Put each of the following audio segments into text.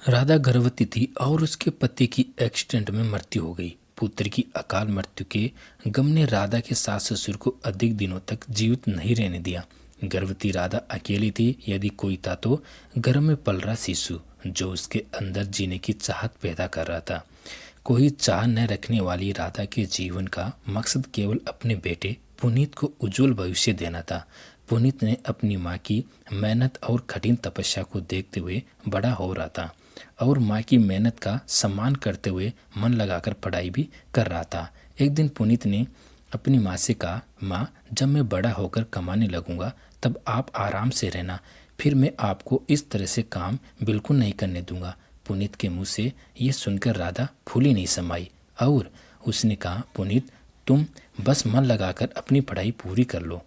राधा गर्भवती थी और उसके पति की एक्सीडेंट में मृत्यु हो गई। पुत्र की अकाल मृत्यु के गम ने राधा के सास ससुर को अधिक दिनों तक जीवित नहीं रहने दिया। गर्भवती राधा अकेली थी, यदि कोई था तो गर्भ में पल रहा शिशु जो उसके अंदर जीने की चाहत पैदा कर रहा था। कोई चाह न रखने वाली राधा के जीवन का मकसद केवल अपने बेटे पुनीत को उज्जवल भविष्य देना था। पुनीत ने अपनी माँ की मेहनत और कठिन तपस्या को देखते हुए बड़ा हो रहा था और माँ की मेहनत का सम्मान करते हुए मन लगाकर पढ़ाई भी कर रहा था। एक दिन पुनीत ने अपनी माँ से कहा, माँ, जब मैं बड़ा होकर कमाने लगूंगा तब आप आराम से रहना, फिर मैं आपको इस तरह से काम बिल्कुल नहीं करने दूंगा। पुनीत के मुंह से ये सुनकर राधा फूली नहीं समाई और उसने कहा, पुनीत, तुम बस मन लगाकर अपनी पढ़ाई पूरी कर लो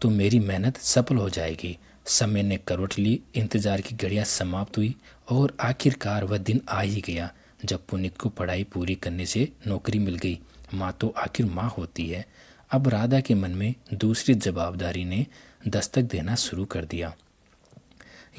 तो मेरी मेहनत सफल हो जाएगी। समय ने करवट ली, इंतजार की घड़ियां समाप्त हुई और आखिरकार वह दिन आ ही गया जब पुनीत को पढ़ाई पूरी करने से नौकरी मिल गई। माँ तो आखिर माँ होती है। अब राधा के मन में दूसरी जवाबदारी ने दस्तक देना शुरू कर दिया।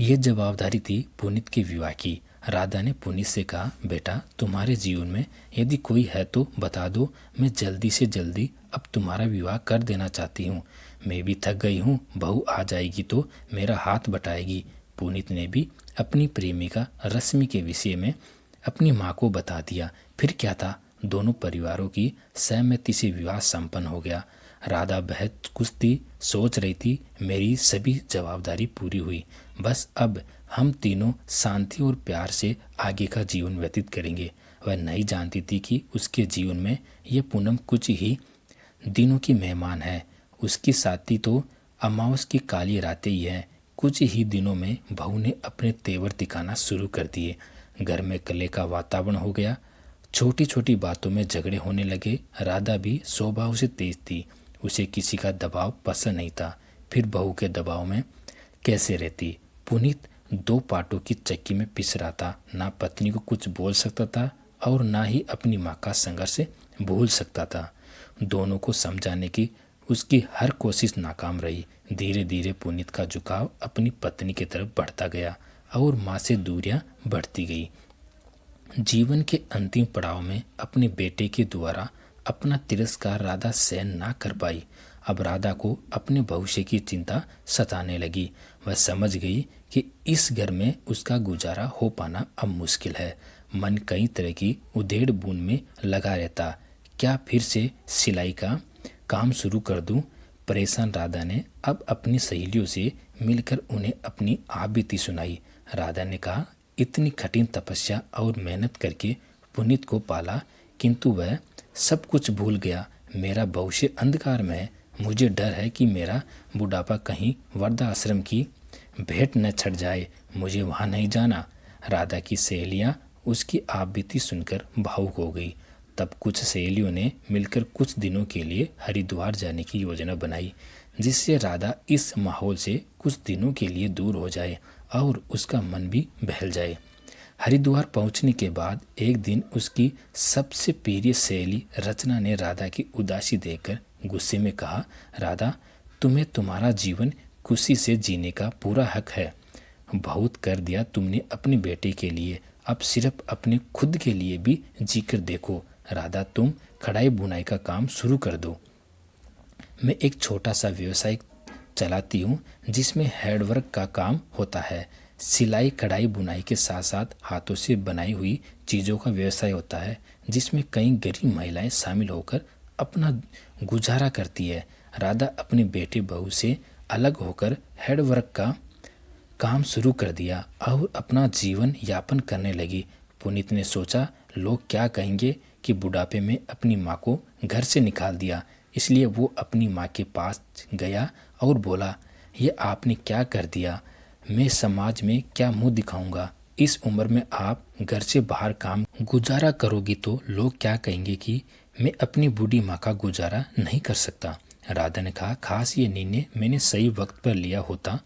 ये जवाबदारी थी पुनीत के विवाह की। राधा ने पुनीत से कहा, बेटा, तुम्हारे जीवन में यदि कोई है तो बता दो, मैं जल्दी से जल्दी अब तुम्हारा विवाह कर देना चाहती हूँ। मैं भी थक गई हूँ, बहू आ जाएगी तो मेरा हाथ बटाएगी। पुनीत ने भी अपनी प्रेमिका रश्मि के विषय में अपनी माँ को बता दिया। फिर क्या था, दोनों परिवारों की सहमति से विवाह संपन्न हो गया। राधा बेहद खुश थी, सोच रही थी, मेरी सभी जवाबदारी पूरी हुई, बस अब हम तीनों शांति और प्यार से आगे का जीवन व्यतीत करेंगे। वह नहीं जानती थी कि उसके जीवन में ये पूनम कुछ ही दिनों की मेहमान है। उसकी साथी तो अमावस की काली रातें ही है। कुछ ही दिनों में बहू ने अपने तेवर दिखाना शुरू कर दिए। घर में कले का वातावरण हो गया। छोटी छोटी बातों में झगड़े होने लगे। राधा भी स्वभाव से तेज थी, उसे किसी का दबाव पसंद नहीं था। फिर बहू के दबाव में कैसे रहती। पुनीत दो पाटों की चक्की में पिस रहा था, ना पत्नी को कुछ बोल सकता था और ना ही अपनी माँ का संघर्ष भूल सकता था। दोनों को समझाने की उसकी हर कोशिश नाकाम रही। धीरे धीरे पुनीत का झुकाव अपनी पत्नी की तरफ बढ़ता गया और माँ से दूरियां बढ़ती गई। जीवन के अंतिम पड़ाव में अपने बेटे के द्वारा अपना तिरस्कार राधा सहन ना कर पाई। अब राधा को अपने भविष्य की चिंता सताने लगी। वह समझ गई कि इस घर में उसका गुजारा हो पाना अब मुश्किल है। मन कई तरह की उधेड़ बुन में लगा रहता। क्या फिर से सिलाई का काम शुरू कर दूं? परेशान राधा ने अब अपनी सहेलियों से मिलकर उन्हें अपनी आप बीती सुनाई। राधा ने कहा, इतनी कठिन तपस्या और मेहनत करके पुनीत को पाला, किंतु वह सब कुछ भूल गया। मेरा भविष्य अंधकार में है। मुझे डर है कि मेरा बुढ़ापा कहीं वृद्धाश्रम की भेंट न छट जाए। मुझे वहाँ नहीं जाना। राधा की सहेलियाँ उसकी आप बीती सुनकर भावुक हो गई। तब कुछ सहेलियों ने मिलकर कुछ दिनों के लिए हरिद्वार जाने की योजना बनाई, जिससे राधा इस माहौल से कुछ दिनों के लिए दूर हो जाए और उसका मन भी बहल जाए। हरिद्वार पहुंचने के बाद एक दिन उसकी सबसे प्रिय सहेली रचना ने राधा की उदासी देखकर गुस्से में कहा, राधा, तुम्हें तुम्हारा जीवन खुशी से जीने का पूरा हक है। बहुत कर दिया तुमने अपने बेटे के लिए, अब सिर्फ अपने खुद के लिए भी जीकर देखो। राधा, तुम कढ़ाई बुनाई का काम शुरू कर दो। मैं एक छोटा सा व्यवसाय चलाती हूँ जिसमें हैंडवर्क का काम होता है। सिलाई कढ़ाई बुनाई के साथ साथ हाथों से बनाई हुई चीज़ों का व्यवसाय होता है, जिसमें कई गरीब महिलाएं शामिल होकर अपना गुजारा करती है। राधा अपने बेटे बहू से अलग होकर हैंडवर्क का काम शुरू कर दिया और अपना जीवन यापन करने लगी। पुनीत ने सोचा, लोग क्या कहेंगे कि बुढ़ापे में अपनी माँ को घर से निकाल दिया। इसलिए वो अपनी माँ के पास गया और बोला, ये आपने क्या कर दिया? मैं समाज में क्या मुंह दिखाऊंगा? इस उम्र में आप घर से बाहर काम गुजारा करोगी तो लोग क्या कहेंगे कि मैं अपनी बूढ़ी माँ का गुजारा नहीं कर सकता। राधा ने कहा, खास ये निर्णय मैंने सही वक्त पर लिया होता।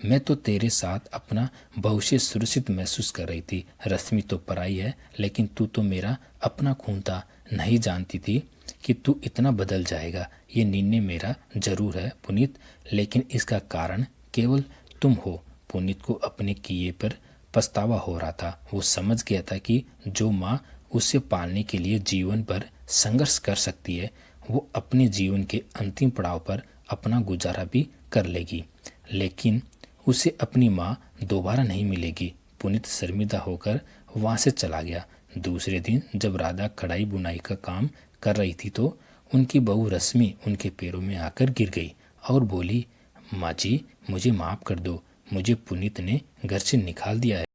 मैं तो तेरे साथ अपना भविष्य सुरक्षित महसूस कर रही थी। रश्मि तो पराई है, लेकिन तू तो मेरा अपना खून था। नहीं जानती थी कि तू इतना बदल जाएगा। ये निर्णय मेरा जरूर है पुनीत, लेकिन इसका कारण केवल तुम हो। पुनीत को अपने किए पर पछतावा हो रहा था। वो समझ गया था कि जो माँ उसे पालने के लिए जीवन भर संघर्ष कर सकती है, वो अपने जीवन के अंतिम पड़ाव पर अपना गुजारा भी कर लेगी, लेकिन उसे अपनी माँ दोबारा नहीं मिलेगी। पुनीत शर्मिंदा होकर वहाँ से चला गया। दूसरे दिन जब राधा कढ़ाई बुनाई का काम कर रही थी तो उनकी बहू रश्मि उनके पैरों में आकर गिर गई और बोली, माँ जी, मुझे माफ़ कर दो, मुझे पुनीत ने घर से निकाल दिया है।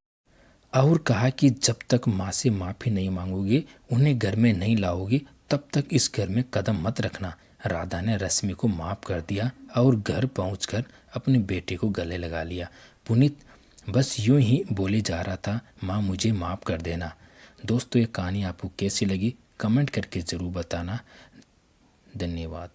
और कहा कि जब तक माँ से माफ़ी नहीं मांगोगे, उन्हें घर में नहीं लाओगे, तब तक इस घर में कदम मत रखना। राधा ने रश्मि को माफ़ कर दिया और घर पहुंचकर अपने बेटे को गले लगा लिया। पुनीत बस यूं ही बोले जा रहा था, माँ मुझे माफ़ कर देना। दोस्तों, ये कहानी आपको कैसी लगी कमेंट करके ज़रूर बताना। धन्यवाद।